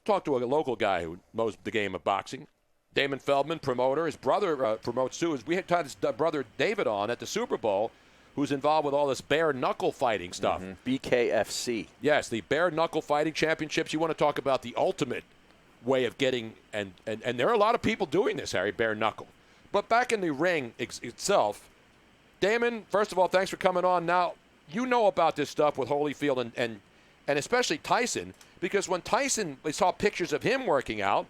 talk to a local guy who knows the game of boxing. Damon Feldman, promoter. His brother promotes too. We had his brother David on at the Super Bowl, who's involved with all this bare knuckle fighting stuff. BKFC. Yes, the bare knuckle fighting championships. You want to talk about the ultimate way of getting, and there are a lot of people doing this, Harry, bare knuckle. But back in the ring itself, Damon, first of all, thanks for coming on. Now, you know about this stuff with Holyfield and especially Tyson, because when Tyson, we saw pictures of him working out,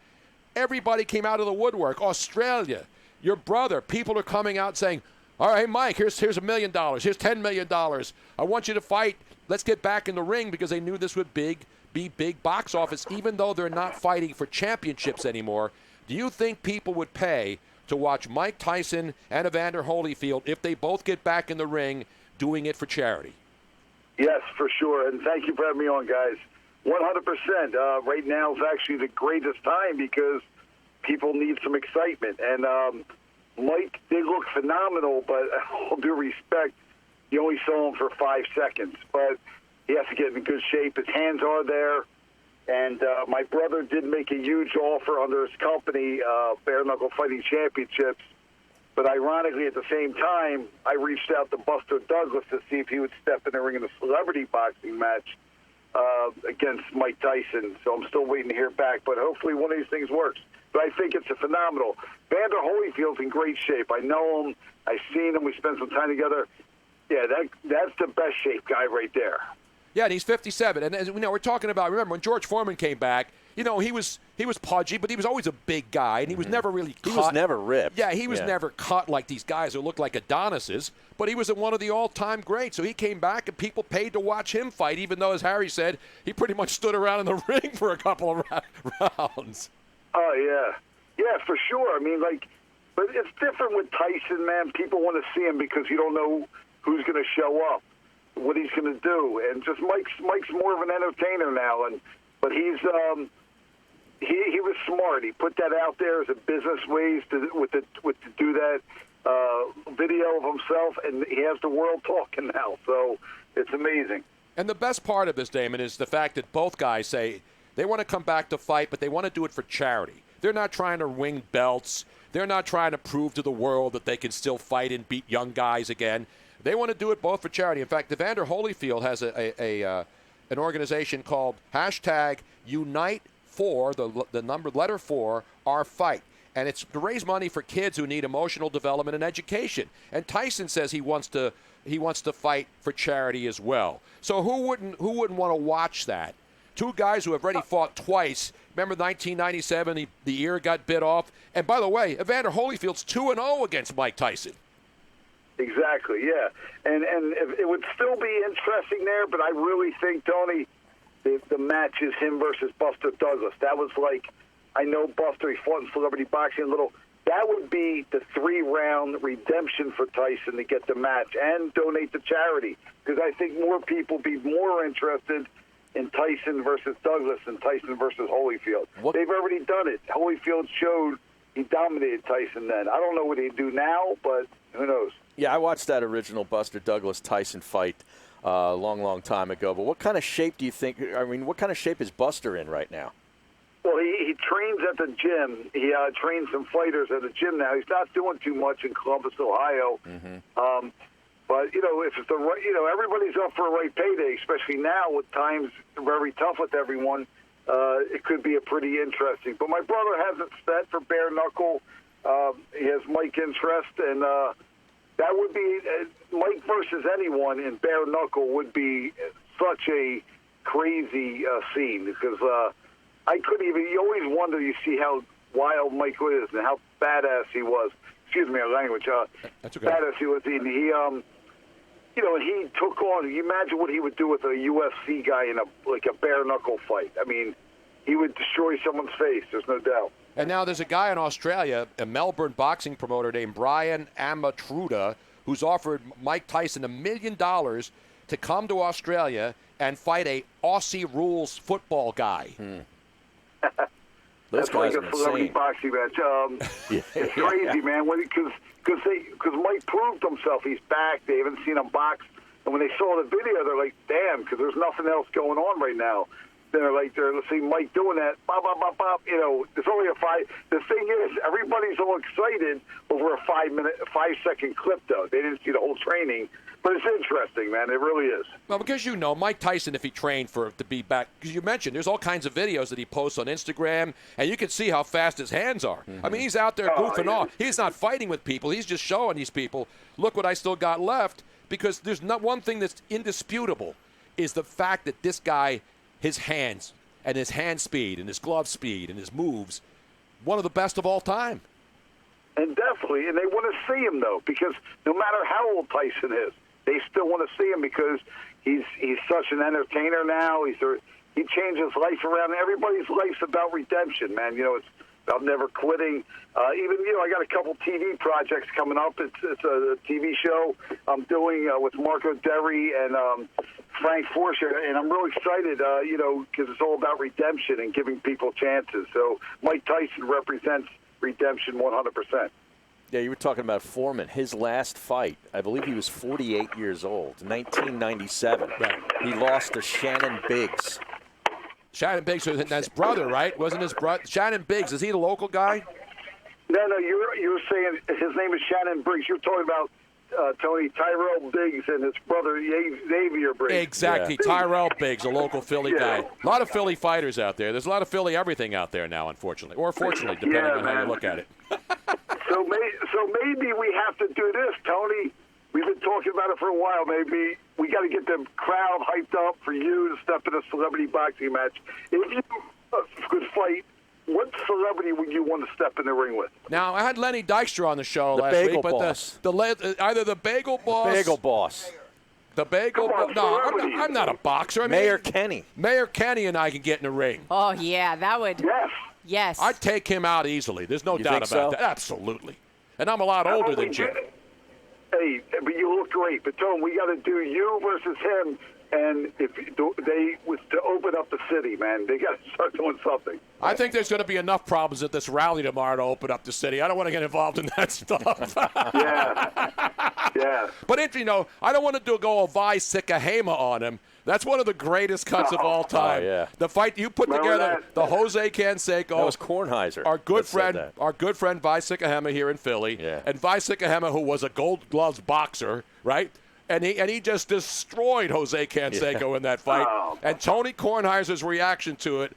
everybody came out of the woodwork. Australia, your brother, people are coming out saying, all right, Mike, here's $1 million. Here's $10 million. I want you to fight. Let's get back in the ring, because they knew this would be big box office, even though they're not fighting for championships anymore. Do you think people would pay to watch Mike Tyson and Evander Holyfield if they both get back in the ring doing it for charity? Yes, for sure. And thank you for having me on, guys. 100%. Right now is actually the greatest time because people need some excitement. And Mike did look phenomenal, but all due respect, you only saw him for 5 seconds. But he has to get in good shape. His hands are there. And my brother did make a huge offer under his company, Bare Knuckle Fighting Championships. But ironically, at the same time, I reached out to Buster Douglas to see if he would step in the ring in a celebrity boxing match against Mike Tyson. So I'm still waiting to hear back. But hopefully one of these things works. But I think it's a phenomenal. Evander Holyfield's in great shape. I know him. I've seen him. We spent some time together. Yeah, that's the best shape guy right there. Yeah, and he's 57. And as we know, we're talking about, remember, when George Foreman came back, he was pudgy, but he was always a big guy, and he was never really cut. He was never ripped. Yeah, he was never cut like these guys who looked like Adonises, but he was one of the all-time greats. So he came back, and people paid to watch him fight, even though, as Harry said, he pretty much stood around in the ring for a couple of rounds. Oh, yeah. Yeah, for sure. I mean, but it's different with Tyson, man. People want to see him because you don't know who's going to show up, what he's going to do, and just Mike's more of an entertainer now, but he's he was smart. He put that out there as a business ways to do that video of himself, and he has the world talking now. So it's amazing. And the best part of this, Damon, is the fact that both guys say they want to come back to fight, but they want to do it for charity. They're not trying to win belts. They're not trying to prove to the world that they can still fight and beat young guys again. They want to do it both for charity. In fact, Evander Holyfield has an organization called #Unite4, the number letter 4, our fight. And it's to raise money for kids who need emotional development and education. And Tyson says he wants to fight for charity as well. So who wouldn't want to watch that? Two guys who have already fought twice. Remember 1997, the ear got bit off. And by the way, Evander Holyfield's 2-0 against Mike Tyson. Exactly, yeah. And it would still be interesting there, but I really think, Tony, the match is him versus Buster Douglas. That was like, I know Buster, he fought in celebrity boxing a little. That would be the 3-round redemption for Tyson to get the match and donate to charity, because I think more people be more interested in Tyson versus Douglas than Tyson versus Holyfield. They've already done it. Holyfield showed he dominated Tyson then. I don't know what he'd do now, but who knows? Yeah, I watched that original Buster Douglas-Tyson fight a long time ago. But what kind of shape do you think, what kind of shape is Buster in right now? Well, he trains at the gym. He trains some fighters at the gym now. He's not doing too much in Columbus, Ohio. But, if it's the right, everybody's up for a right payday, especially now with times very tough with everyone. It could be a pretty interesting. But my brother has it set for bare knuckle. He has Mike interest, and that would be Mike versus anyone in bare knuckle would be such a crazy scene because I couldn't even. You always wonder. You see how wild Mike is and how badass he was. Excuse me, our language. That's okay. Badass he was, and he, he took on. You imagine what he would do with a UFC guy in a bare knuckle fight. I mean, he would destroy someone's face. There's no doubt. And now there's a guy in Australia, a Melbourne boxing promoter named Brian Amatruda, who's offered Mike Tyson $1 million to come to Australia and fight a Aussie rules football guy. That's like a celebrity boxing match. It's crazy, man. Because Mike proved himself. He's back. They haven't seen him box. And when they saw the video, they're like, damn, because there's nothing else going on right now. they're seeing Mike doing that, bop, bop, bop, bop. You know, it's only a 5. The thing is, everybody's all excited over a 5-second clip, though. They didn't see the whole training, but it's interesting, man. It really is. Well, because you know, Mike Tyson, if he trained to be back, because you mentioned there's all kinds of videos that he posts on Instagram, and you can see how fast his hands are. I mean, he's out there goofing off. He's not fighting with people. He's just showing these people, look what I still got left, because there's not one thing that's indisputable is the fact that this guy, his hands and his hand speed and his glove speed and his moves, one of the best of all time. And definitely, and they want to see him, though, because no matter how old Tyson is, they still want to see him because he's such an entertainer now. He changes life around. Everybody's life's about redemption, man. You know, it's about never quitting. Even, you know, I got a couple TV projects coming up. It's a TV show I'm doing with Marco Derry and Frank Forscher, and I'm really excited, you know, because it's all about redemption and giving people chances. So Mike Tyson represents redemption 100%. Yeah, you were talking about Foreman. His last fight, I believe he was 48 years old, 1997. Right. He lost to Shannon Biggs. Shannon Biggs, that's his brother, right? Wasn't his brother? Shannon Biggs, is he the local guy? No, you're saying his name is Shannon Briggs. You're talking about Tony Tyrell Biggs and his brother Xavier Briggs. Exactly, yeah. Tyrell Biggs, a local Philly guy. A lot of Philly fighters out there. There's a lot of Philly everything out there now, unfortunately, or fortunately, depending on how you look at it. So maybe we have to do this, Tony. We've been talking about it for a while. Maybe we got to get the crowd hyped up for you to step in a celebrity boxing match. If you could fight, what celebrity would you want to step in the ring with? Now, I had Lenny Dykstra on the show the last bagel week, boss. but either the Bagel Boss. The Bagel Boss. The Bagel Boss. No, I'm not a boxer. I mean, Mayor Kenny. Mayor Kenny and I can get in the ring. Oh, yeah, that would. Yes. Yes. I'd take him out easily. There's no doubt about that. Absolutely. And I'm a lot older than Jim. Hey, but you look great. But Tom, we got to do you versus him. And if they was to open up the city, man, they got to start doing something. I think there's going to be enough problems at this rally tomorrow to open up the city. I don't want to get involved in that stuff. Yeah. But, you know, I don't want to go a Vi Sikahema on him. That's one of the greatest cuts of all time. Oh, yeah. The fight you put together, the Jose Canseco. That was Kornheiser. Our good friend Vi Sikahema here in Philly. Yeah. And Vi Sikahema, who was a Gold Gloves boxer, right? And he just destroyed Jose Canseco in that fight. Oh. And Tony Kornheiser's reaction to it.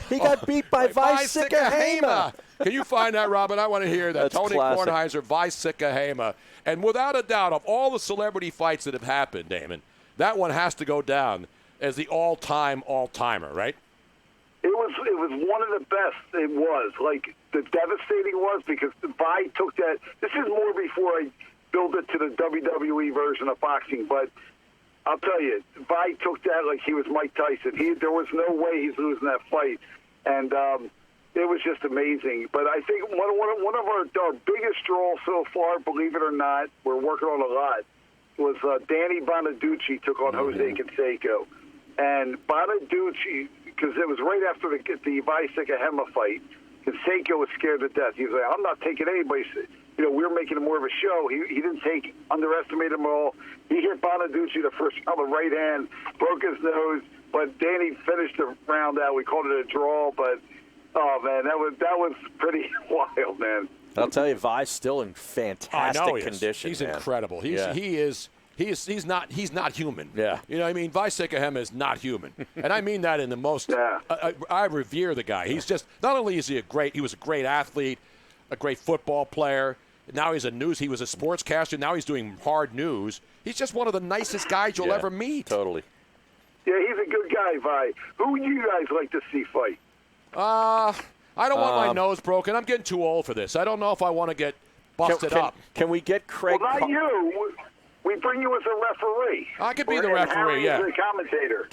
He got beat by Vi Sikahema. Can you find that, Robin? I want to hear that. That's Tony classic. Kornheiser, Vi Sikahema. And without a doubt, of all the celebrity fights that have happened, Damon, that one has to go down as the all-timer, right? It was one of the best. It was. Like, the devastating was because Vi took that. This is more before I build it to the WWE version of boxing, but I'll tell you, Vi took that like he was Mike Tyson. There was no way he's losing that fight, and it was just amazing. But I think one of our biggest draws so far, believe it or not, we're working on a lot, was Danny Bonaducci took on Jose Canseco. And Bonaducci, because it was right after the Vi Sikahema fight, Canseco was scared to death. He was like, I'm not taking anybody. You know, we were making more of a show. He didn't underestimate him at all. He hit Bonaducci the first round, the right hand, broke his nose. But Danny finished the round out. We called it a draw. But, oh, man, that was pretty wild, man. I'll tell you, Vi's still in fantastic condition. He's man. incredible. He's not human. Yeah. You know what I mean? Vi Sikahema is not human. And I mean that in the most I revere the guy. He's just not only is he was a great athlete, a great football player. Now he was a sportscaster. Now he's doing hard news. He's just one of the nicest guys you'll ever meet. Totally. Yeah, he's a good guy, Vi. Who would you guys like to see fight? I don't want my nose broken. I'm getting too old for this. I don't know if I want to get busted up. Can we get Craig? Well, not you. We bring you as a referee. I could be the referee, Harry as a commentator.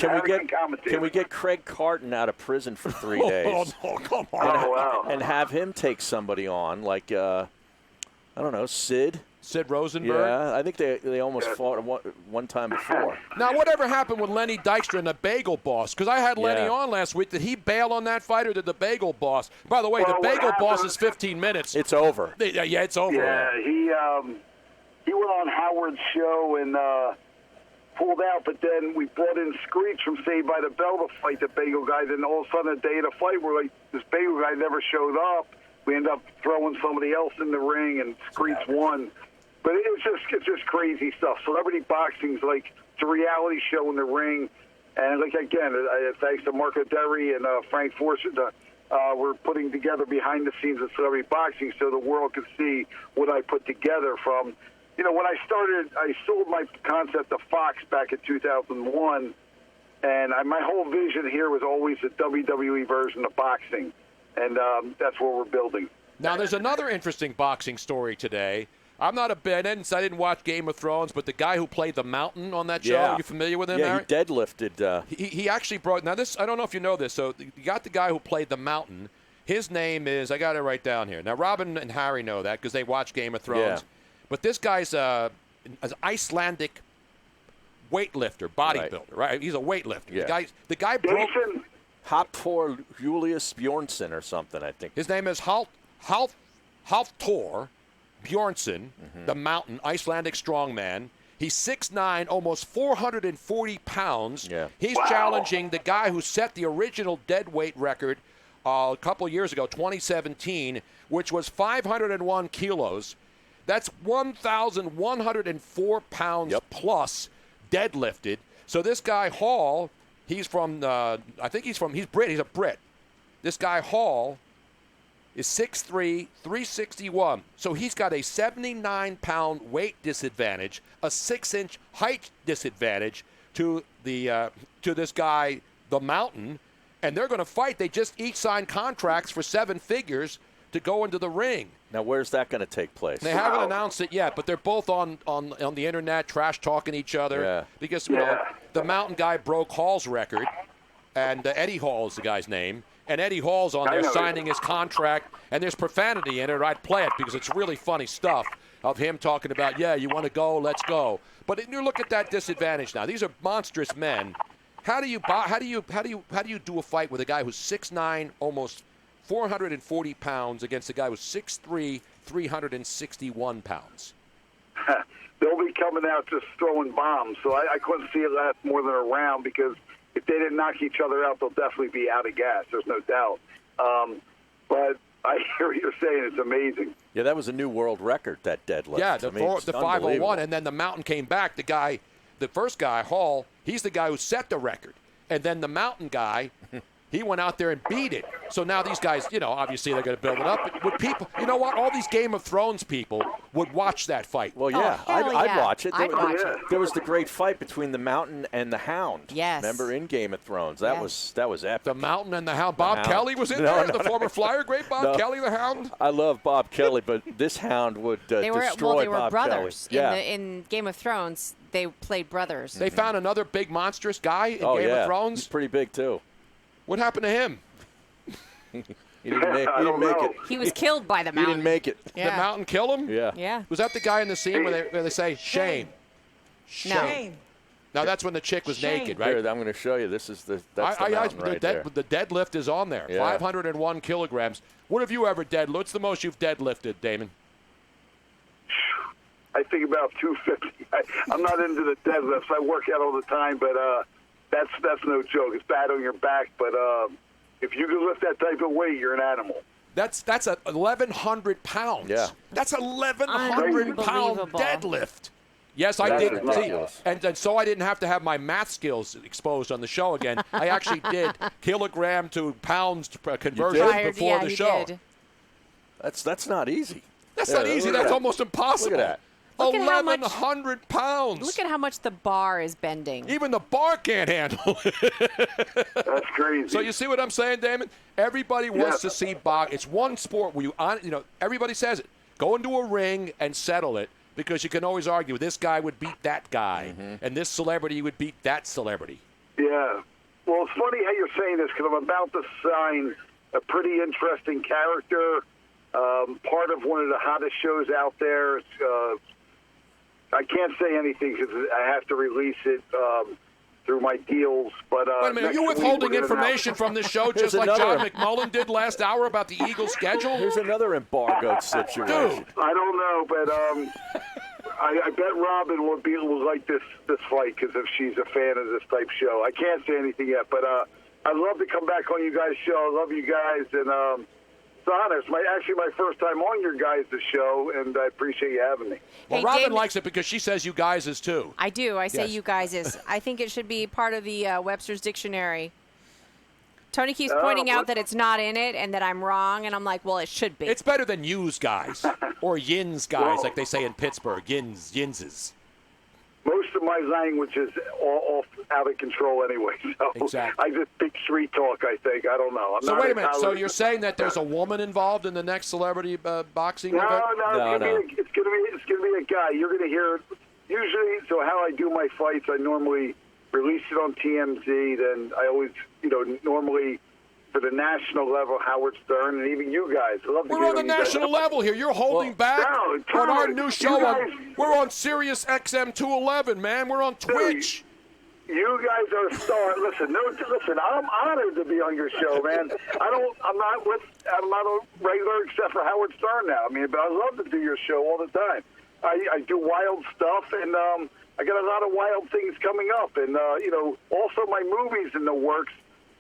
Can we get Craig Carton out of prison for 3 days? Oh, come on. Oh, wow. And have him take somebody on, like, I don't know, Sid Rosenberg? Yeah, I think they almost fought one time before. Now, whatever happened with Lenny Dykstra and the Bagel Boss? Because I had Lenny on last week. Did he bail on that fight, or did the Bagel Boss? By the way, the Bagel Boss is 15 minutes. It's over. Yeah, it's over. Yeah, he went on Howard's show, and pulled out, but then we brought in Screech from Saved by the Bell to fight the Bagel guy. Then all of a sudden, a day of the fight, we're like, this Bagel guy never showed up. We end up throwing somebody else in the ring, and Screech won. But it's just crazy stuff. Celebrity boxing's like it's a reality show in the ring, and like again, thanks to Marco Derry and Frank Forster, we're putting together behind the scenes of celebrity boxing so the world can see what I put together. From when I started, I sold my concept to Fox back in 2001, and my whole vision here was always a WWE version of boxing, and that's what we're building. Now, there's another interesting boxing story today. I'm not a I didn't watch Game of Thrones, but the guy who played the Mountain on that show, are you familiar with him? Yeah, Harry? he deadlifted. He actually brought. Now this, I don't know if you know this. So you got the guy who played the Mountain. His name is, I got it right down here. Now Robin and Harry know that because they watch Game of Thrones. Yeah. But this guy's an Icelandic weightlifter, bodybuilder, right? He's a weightlifter. Yeah. The guy broke. Hafthor Julius Bjornsson or something, I think. His name is Hafthor Bjornsson, the Mountain, Icelandic strongman. He's 6'9", almost 440 pounds. Yeah. He's challenging the guy who set the original deadweight record a couple years ago, 2017, which was 501 kilos. That's 1,104 pounds plus deadlifted. So this guy Hall, he's from, he's Brit. He's a Brit. This guy Hall is 6'3", 361. So he's got a 79-pound weight disadvantage, a 6-inch height disadvantage to this guy, the Mountain, and they're going to fight. They just each signed contracts for 7 figures to go into the ring. Now, where's that going to take place? They haven't announced it yet, but they're both on the internet, trash talking each other because the Mountain guy broke Hall's record, and Eddie Hall is the guy's name. And Eddie Hall's on there signing his contract, and there's profanity in it. I'd play it because it's really funny stuff of him talking about, you want to go, let's go. But you look at that disadvantage now. These are monstrous men. How do you do a fight with a guy who's 6'9", almost 440 pounds against a guy who's 6'3", 361 pounds? They'll be coming out just throwing bombs, so I couldn't see it last more than a round because if they didn't knock each other out, they'll definitely be out of gas. There's no doubt. But I hear what you're saying. It's amazing. Yeah, that was a new world record, that deadlift. Yeah, the 501, and then the Mountain came back. The first guy, Hall, he's the guy who set the record. And then the Mountain guy, he went out there and beat it. So now these guys, obviously they're going to build it up. Would people, you know what? All these Game of Thrones people would watch that fight. Well, yeah, I'd watch it. I'd watch it. There was the great fight between the Mountain and the Hound. Yes. Remember in Game of Thrones? That was epic. The Mountain and the Hound. Bob Kelly was in there, the former Flyer great Bob Kelly, the Hound. I love Bob Kelly, but this Hound would destroy they were Bob brothers. Kelly. In Game of Thrones, they played brothers. They found another big monstrous guy in Game of Thrones. He's pretty big too. What happened to him? He didn't make it. He was killed by the Mountain. He didn't make it. Yeah. The Mountain killed him? Yeah. Was that the guy in the scene where they say, shame? No. Now, that's when the chick was naked, right? Here, I'm going to show you. That's the Mountain right there. The deadlift is on there, 501 kilograms. What have you ever deadlifted? What's the most you've deadlifted, Damon? I think about 250. I'm not into the deadlifts. I work out all the time, but that's no joke. It's bad on your back, but if you can lift that type of weight, you're an animal. That's 1,100 pounds. Yeah. That's 1,100 pound deadlift. Yes, I did. And so I didn't have to have my math skills exposed on the show again. I actually did kilogram to pounds conversion before the show. Did. That's not easy. That's not easy. That's almost impossible. Look at that. 1,100 pounds. Look at how much the bar is bending. Even the bar can't handle it. That's crazy. So you see what I'm saying, Damon? Everybody wants to see boxing. It's one sport where everybody says it. Go into a ring and settle it because you can always argue this guy would beat that guy and this celebrity would beat that celebrity. Yeah. Well, it's funny how you're saying this because I'm about to sign a pretty interesting character, part of one of the hottest shows out there. I can't say anything because I have to release it through my deals. But wait a minute, are you withholding information from this show just like John McMullen did last hour about the Eagles' schedule? Here's another embargoed situation. Dude. I don't know, but I bet Robin will like this fight because if she's a fan of this type show. I can't say anything yet, but I'd love to come back on you guys' show. I love you guys, and it's an honor. It's my first time on your guys' show, and I appreciate you having me. Well, Hey, Robin David- likes it because she says you guys is too. I do. I say Yes. you guys is. I think it should be part of the Webster's Dictionary. Tony keeps pointing out that it's not in it and that I'm wrong, and I'm like, well, it should be. It's better than yous guys or yins guys, like they say in Pittsburgh. Yinses. Most of my language is all out of control anyway, so Exactly. I just speak street talk, I think. I don't know. I'm So not wait a minute. So Italian. you're saying that there's a woman involved in the next celebrity boxing No, event? it's gonna be a guy. You're gonna hear it. Usually, so how I do my fights, I normally release it on TMZ. Then I always, normally for the national level, Howard Stern and even you guys. I love to We're hear on the when you guys- national level here. You're holding back no, on our Tom, new you show. guys- We're on Sirius XM 211, man. We're on Twitch. You guys are stars. Listen, I'm honored to be on your show, man. I'm not a regular except for Howard Stern now. I mean, but I love to do your show all the time. I do wild stuff, and I got a lot of wild things coming up, and also my movies in the works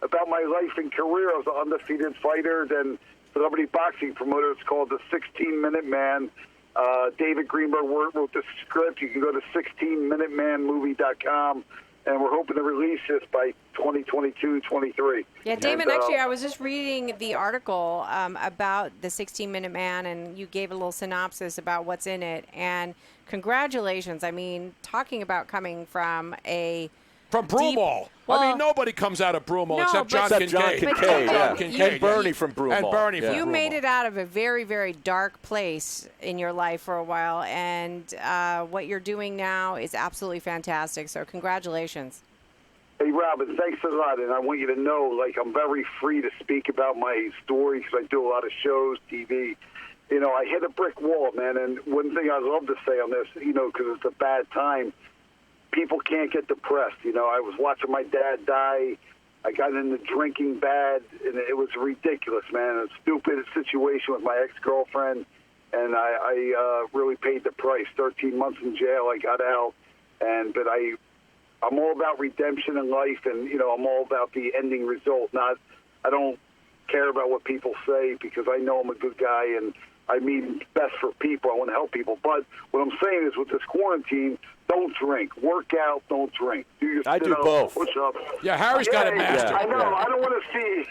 about my life and career. I was an undefeated fighter, then celebrity boxing promoter. It's called The 16-Minute Man. David Greenberg wrote the script. You can go to 16minutemanmovie.com. And we're hoping to release this by 2022-23. Yeah, Damon, And, actually, I was just reading the article about the 16-Minute Man, and you gave a little synopsis about what's in it. And congratulations. I mean, talking about coming from a From Broomall. Well, I mean, nobody comes out of Broomall No, except John but- Kincaid. John Kincaid, But- yeah. John Kincaid, And Bernie yeah. from Broomall. And Bernie from You Broomall. made it out of a very, very dark place in your life for a while, and what you're doing now is absolutely fantastic. So congratulations. Hey, Robin, thanks a lot. And I want you to know, I'm very free to speak about my story because I do a lot of shows, TV. I hit a brick wall, man. And one thing I love to say on this, because it's a bad time, people can't get depressed. I was watching my dad die. I got into drinking bad, and it was ridiculous, man. A stupid situation with my ex-girlfriend, and I really paid the price. 13 months in jail, I got out, but I'm all about redemption in life, and I'm all about the ending result. I don't care about what people say because I know I'm a good guy and I mean best for people. I want to help people. But what I'm saying is, with this quarantine, don't drink. Work out, don't drink. Do your I do sit-ups, both. push-ups. Yeah, Harry's got it mastered. I know. Yeah. I don't want to see.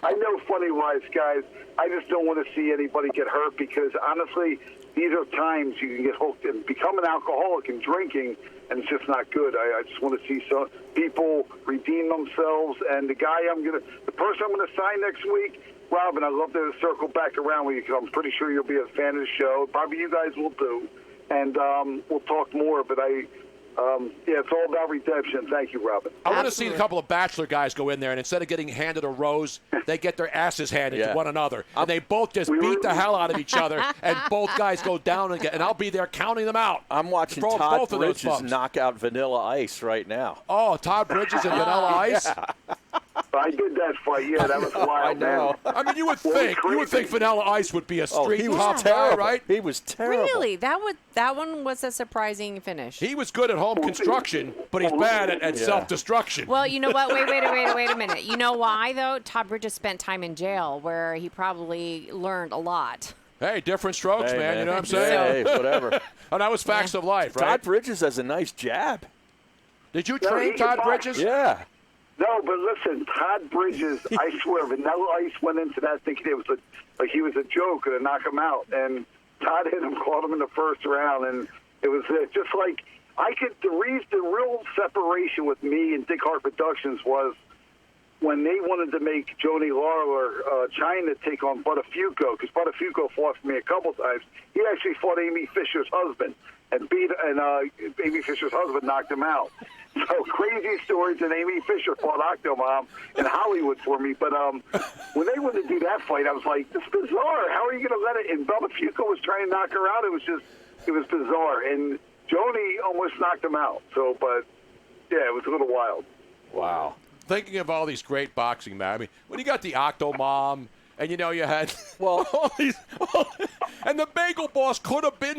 I know, funny-wise, guys. I just don't want to see anybody get hurt because honestly, these are times you can get hooked and become an alcoholic and drinking, and it's just not good. I just want to see some people redeem themselves. And the person I'm gonna sign next week, Robin, I'd love to circle back around with you because I'm pretty sure you'll be a fan of the show. Probably you guys will too. And we'll talk more. But it's all about redemption. Thank you, Robin. I want to see a Absolutely. couple of Bachelor guys go in there, and instead of getting handed a rose, they get their asses handed Yeah. to one another. And they both just beat the hell out of each other, and both guys go down again. And I'll be there counting them out. I'm watching For Todd both of those Bridges bums. knock out Vanilla Ice right now. Oh, Todd Bridges and Vanilla Ice. I did that fight. Yeah, that was wild, I know. man. I mean, you would Well, think Vanilla Ice would be a Oh, street he was top guy, terrible. right? He was terrible. Really? That one was a surprising finish. He was good at home construction, but he's bad at self-destruction. Well, you know what? Wait a minute. You know why, though? Todd Bridges spent time in jail where he probably learned a lot. Hey, different strokes, Hey, man. You know what I'm Yeah, saying? hey, whatever. And that was facts of life, right? Todd Bridges has a nice jab. Did you No, train he Todd can box. Bridges? Yeah. No, but listen, Todd Bridges, I swear, Vanilla Ice went into that thinking it was like he was a joke to knock him out. And Todd hit him, caught him in the first round, and it was just like the real separation with me and Dick Hart Productions was when they wanted to make Joni Lawler China take on Buttafuoco, because Buttafuoco fought for me a couple times. He actually fought Amy Fisher's husband and Amy Fisher's husband knocked him out. So crazy stories, and Amy Fisher fought Octomom in Hollywood for me. But when they wanted to do that fight, I was like, this is bizarre. How are you going to let it? And Buttafuoco was trying to knock her out. It was bizarre. And Joni almost knocked him out. So, but yeah, it was a little wild. Wow. Thinking of all these great boxing, man. I mean, when you got the Octomom, and you had Well, And the Bagel Boss could have been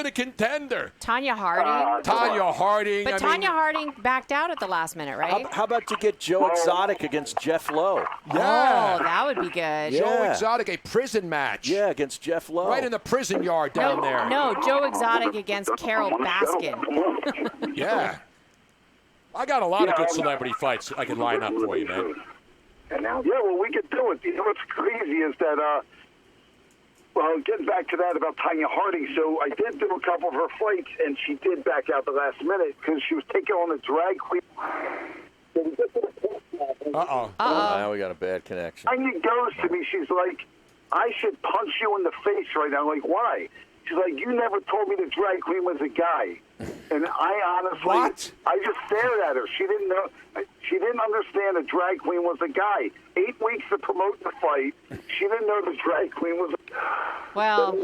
a contender. Tanya Harding. Tanya Harding. But Tanya Harding backed out at the last minute, right? How about you get Joe Exotic against Jeff Lowe? Yeah. Oh, that would be good. Yeah. Joe Exotic, a prison match. Yeah, against Jeff Lowe. Right in the prison yard down there. No, Joe Exotic against Carol Baskin. Yeah. I got a lot of good celebrity fights I can line up for you, man. Yeah, well, we could do it. You know what's crazy is that, well, getting back to that about Tanya Harding, so I did do a couple of her fights, and she did back out the last minute because she was taking on a drag queen. Uh-oh. Now we got a bad connection. Tanya goes to me, she's like, I should punch you in the face right now. I'm like, why? She's like, you never told me the drag queen was a guy. And I honestly, What? I just stared at her. She didn't know. She didn't understand a drag queen was a guy. 8 weeks to promote the fight. She didn't know the drag queen was a Well,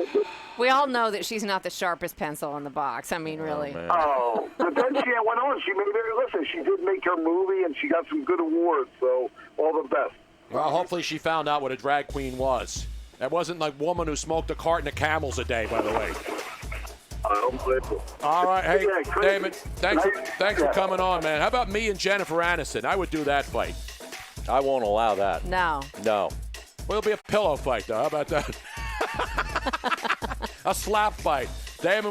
we all know that she's not the sharpest pencil in the box. I mean, really. Oh, but then she went on. She made her, listen, she did make her movie, and she got some good awards, so all the best. Well, hopefully she found out what a drag queen was. That wasn't like woman who smoked a carton of Camels a day, by the way. All right, hey, Damon, thanks for coming on, man. How about me and Jennifer Aniston? I would do that fight. I won't allow that. No. No. Well, it'll be a pillow fight, though. How about that? A slap fight. Damon.